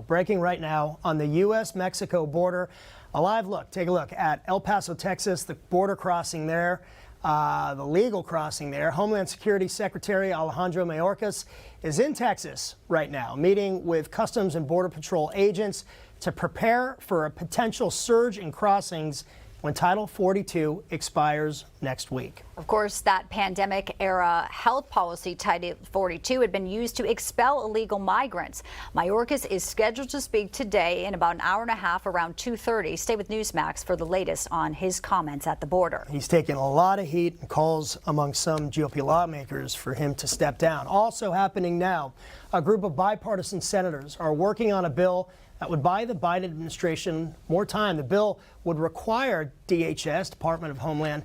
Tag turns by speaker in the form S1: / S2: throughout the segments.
S1: Mexico. Breaking right now on the U.S.-Mexico border. A live look. Take a look at El Paso, Texas, the border crossing there, the legal crossing there. Homeland Security Secretary Alejandro Mayorkas is in Texas right now, meeting with Customs and Border Patrol agents to prepare for a potential surge in crossings when Title 42 expires next week.
S2: Of course, that pandemic-era health policy, Title 42, had been used to expel illegal migrants. Mayorkas is scheduled to speak today in about an hour and a half around 2:30. Stay with Newsmax for the latest on his comments at the border.
S1: He's taking a lot of heat and calls among some GOP lawmakers for him to step down. Also happening now, a group of bipartisan senators are working on a bill that would buy the Biden administration more time. The bill would require DHS, Department of Homeland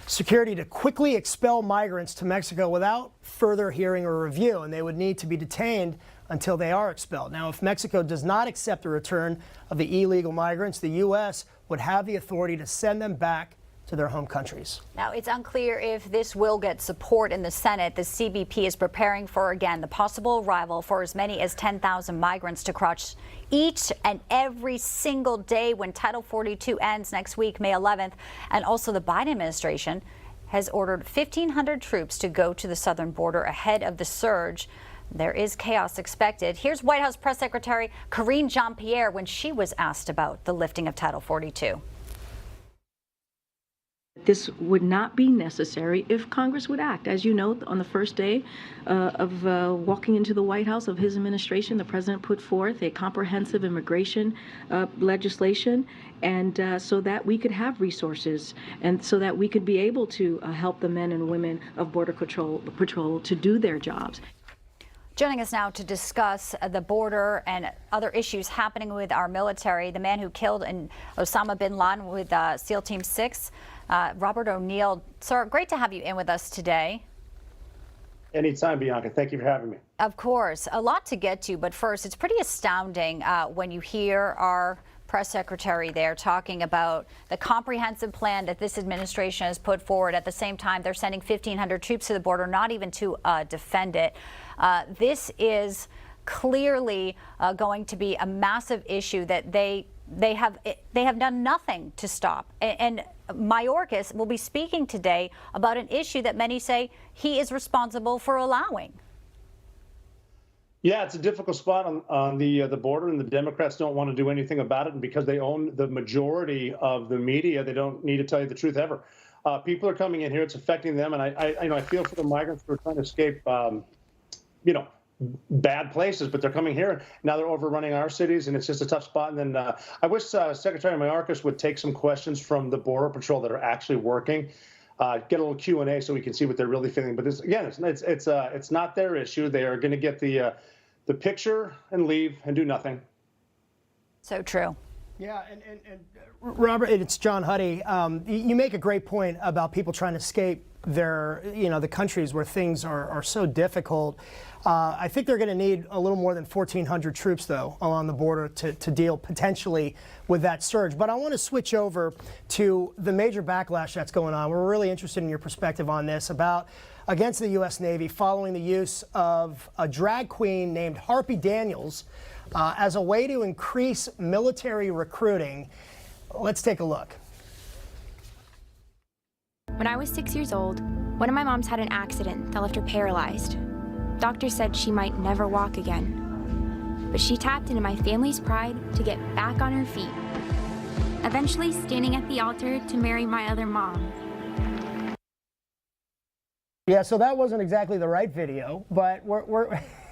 S1: Security, to quickly expel migrants to Mexico without further hearing or review, and they would need to be detained until they are expelled. Now, if Mexico does not accept the return of the illegal migrants, the U.S. would have the authority to send them back to their home countries.
S2: Now, it's unclear if this will get support in the Senate. The CBP is preparing for, again, the possible arrival for as many as 10,000 migrants to cross each and every single day when Title 42 ends next week, May 11th. And also the Biden administration has ordered 1,500 troops to go to the southern border ahead of the surge. There is chaos expected. Here's White House Press Secretary Karine Jean-Pierre when she was asked about the lifting of Title 42.
S3: This would not be necessary if Congress would act. As you know, on the first day of walking into the White House of his administration, the president put forth a comprehensive immigration legislation, and so that we could have resources and so that we could be able to help the men and women of Border Patrol to do their jobs.
S2: Joining us now to discuss the border and other issues happening with our military, the man who killed Osama bin Laden with SEAL Team 6, Robert O'Neill. Sir, great to have you in with us today.
S4: Anytime, Bianca. Thank you for having me.
S2: Of course. A lot to get to, but first, it's pretty astounding when you hear our press secretary there talking about the comprehensive plan that this administration has put forward. At the same time, they're sending 1,500 troops to the border, not even to defend it. This is clearly going to be a massive issue that they have done nothing to stop. And Mayorkas will be speaking today about an issue that many say he is responsible for allowing.
S4: Yeah, it's a difficult spot on the border, and the Democrats don't want to do anything about it. And because they own the majority of the media, they don't need to tell you the truth ever. People are coming in here; it's affecting them, and I feel for the migrants who are trying to escape, bad places, but they're coming here. Now they're overrunning our cities, and it's just a tough spot. And then I wish Secretary Mayorkas would take some questions from the Border Patrol that are actually working. Get a little Q&A so we can see what they're really feeling. But this, again, it's not their issue. They are going to get the picture and leave and do nothing.
S2: So true.
S1: Yeah, and Robert, it's John Huddy. You make a great point about people trying to escape the countries where things are so difficult. I think they're going to need a little more than 1,400 troops, though, along the border to deal potentially with that surge. But I want to switch over to the major backlash that's going on. We're really interested in your perspective on this against the U.S. Navy following the use of a drag queen named Harpy Daniels as a way to increase military recruiting. Let's take a look.
S5: When I was 6 years old, one of my moms had an accident that left her paralyzed. Doctors said she might never walk again. But she tapped into my family's pride to get back on her feet, eventually standing at the altar to marry my other mom.
S1: Yeah, so that wasn't exactly the right video, but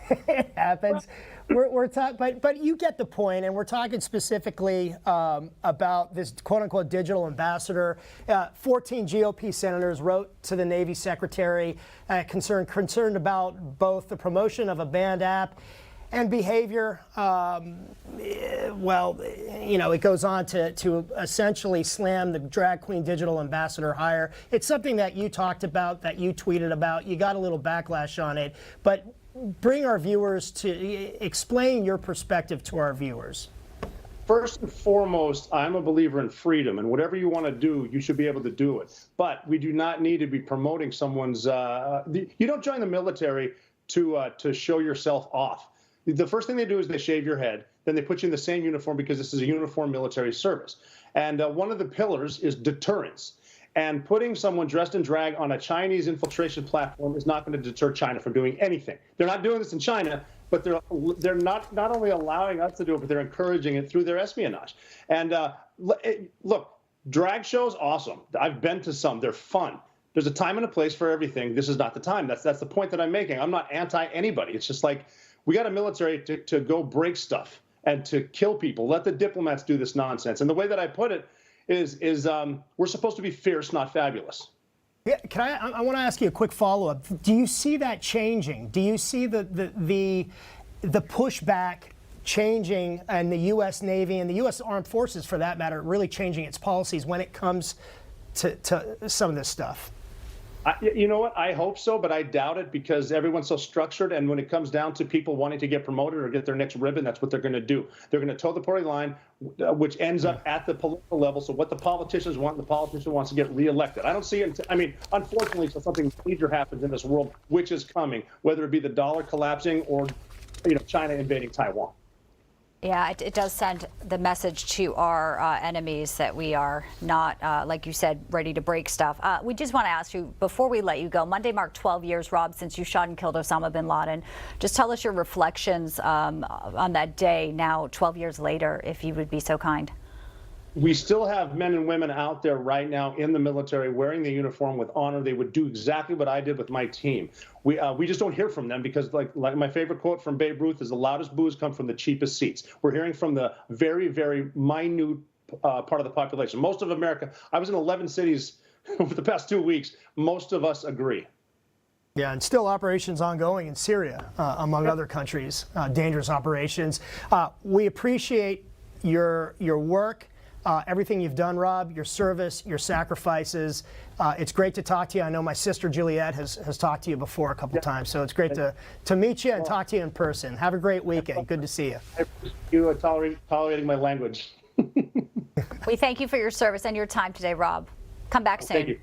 S1: it happens. But you get the point, and we're talking specifically about this quote-unquote digital ambassador. 14 GOP senators wrote to the Navy Secretary concerned about both the promotion of a banned app and behavior. It goes on to essentially slam the drag queen digital ambassador hire. It's something that you talked about, that you tweeted about. You got a little backlash on it, but bring our viewers to explain your perspective to our viewers.
S4: First and foremost, I'm a believer in freedom, and whatever you want to do, you should be able to do it. But we do not need to be promoting someone's. You don't join the military to show yourself off. The first thing they do is they shave your head. then they put you in the same uniform because this is a uniform military service. And one of the pillars is deterrence. And putting someone dressed in drag on a Chinese infiltration platform is not going to deter China from doing anything. They're not doing this in China, but they're not only allowing us to do it, but they're encouraging it through their espionage. And look, drag shows, awesome. I've been to some. They're fun. There's a time and a place for everything. This is not the time. That's the point that I'm making. I'm not anti anybody. It's just like we got a military to go break stuff and to kill people. Let the diplomats do this nonsense. And the way that I put it is we're supposed to be fierce, not fabulous.
S1: Yeah, I want to ask you a quick follow-up. Do you see that changing? Do you see the pushback changing, and the U.S. Navy and the U.S. Armed Forces, for that matter, really changing its policies when it comes to some of this stuff?
S4: You know what? I hope so, but I doubt it because everyone's so structured. And when it comes down to people wanting to get promoted or get their next ribbon, that's what they're going to do. They're going to toe the party line, which ends up at the political level. So what the politicians want, the politician wants to get reelected. I don't see it. I mean, unfortunately, so something major happens in this world, which is coming, whether it be the dollar collapsing or, China invading Taiwan.
S2: Yeah, it does send the message to our enemies that we are not, like you said, ready to break stuff. We just want to ask you, before we let you go, Monday marked 12 years, Rob, since you shot and killed Osama bin Laden. Just tell us your reflections on that day now, 12 years later, if you would be so kind.
S4: We still have men and women out there right now in the military wearing the uniform with honor. They would do exactly what I did with my team. We just don't hear from them because, like my favorite quote from Babe Ruth is, the loudest boos come from the cheapest seats. We're hearing from the very, very minute part of the population. Most of America, I was in 11 cities over the past 2 weeks. Most of us agree.
S1: Yeah, and still operations ongoing in Syria, among other countries, dangerous operations. We appreciate your work. Everything you've done, Rob, your service, your sacrifices. It's great to talk to you. I know my sister Juliet has talked to you before a couple times, so it's great to meet you and talk to you in person. Have a great weekend. Good to see you.
S4: I appreciate you tolerating my language.
S2: We thank you for your service and your time today, Rob. Come back soon.
S4: Thank you.